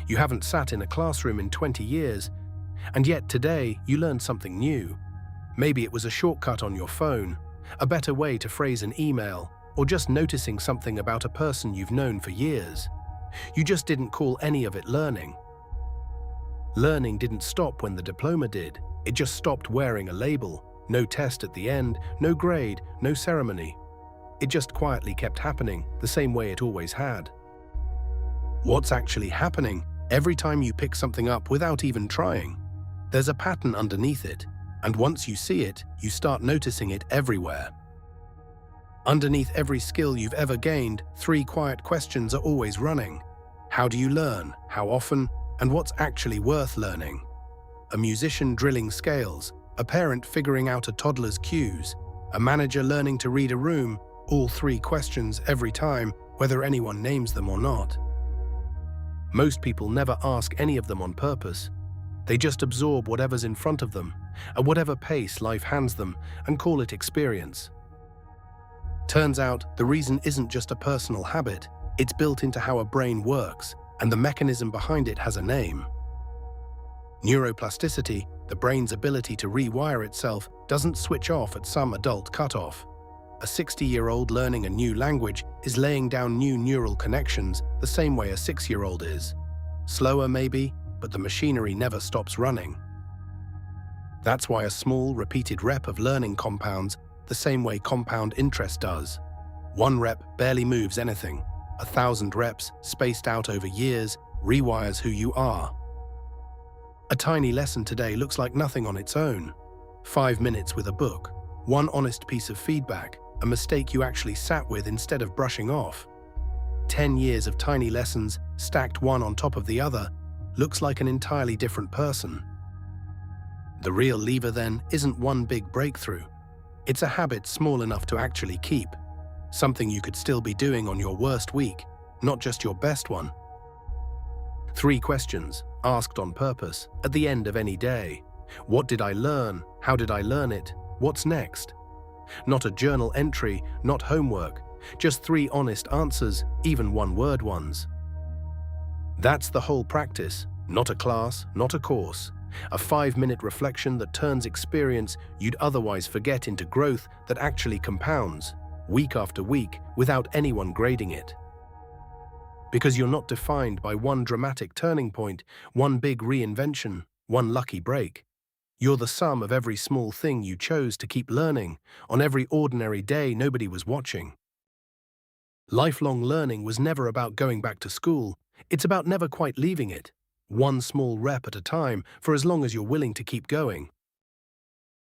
You haven't sat in a classroom in 20 years, and yet today you learned something new. Maybe it was a shortcut on your phone, a better way to phrase an email, or just noticing something about a person you've known for years. You just didn't call any of it learning. Learning didn't stop when the diploma did. It just stopped wearing a label. No test at the end, no grade, no ceremony. It just quietly kept happening, the same way it always had. What's actually happening every time you pick something up without even trying? There's a pattern underneath it, and once you see it, you start noticing it everywhere. Underneath every skill you've ever gained, three quiet questions are always running. How do you learn? How often? And what's actually worth learning? A musician drilling scales, a parent figuring out a toddler's cues, a manager learning to read a room, all three questions every time, whether anyone names them or not. Most people never ask any of them on purpose. They just absorb whatever's in front of them, at whatever pace life hands them, and call it experience. Turns out, the reason isn't just a personal habit, it's built into how a brain works, and the mechanism behind it has a name. Neuroplasticity, the brain's ability to rewire itself, doesn't switch off at some adult cutoff. A 60-year-old learning a new language is laying down new neural connections the same way a 6-year-old is. Slower maybe, but the machinery never stops running. That's why a small, repeated rep of learning compounds the same way compound interest does. One rep barely moves anything. 1,000 reps, spaced out over years, rewires who you are. A tiny lesson today looks like nothing on its own. 5 minutes with a book, one honest piece of feedback, a mistake you actually sat with instead of brushing off. 10 years of tiny lessons, stacked one on top of the other, looks like an entirely different person. The real lever, then, isn't one big breakthrough. It's a habit small enough to actually keep. Something you could still be doing on your worst week, not just your best one. 3 questions, asked on purpose, at the end of any day. What did I learn? How did I learn it? What's next? Not a journal entry, not homework, just 3 honest answers, even one-word ones. That's the whole practice, not a class, not a course. A 5-minute reflection that turns experience you'd otherwise forget into growth that actually compounds, week after week, without anyone grading it. Because you're not defined by one dramatic turning point, one big reinvention, one lucky break. You're the sum of every small thing you chose to keep learning, on every ordinary day nobody was watching. Lifelong learning was never about going back to school, it's about never quite leaving it. One small rep at a time for as long as you're willing to keep going.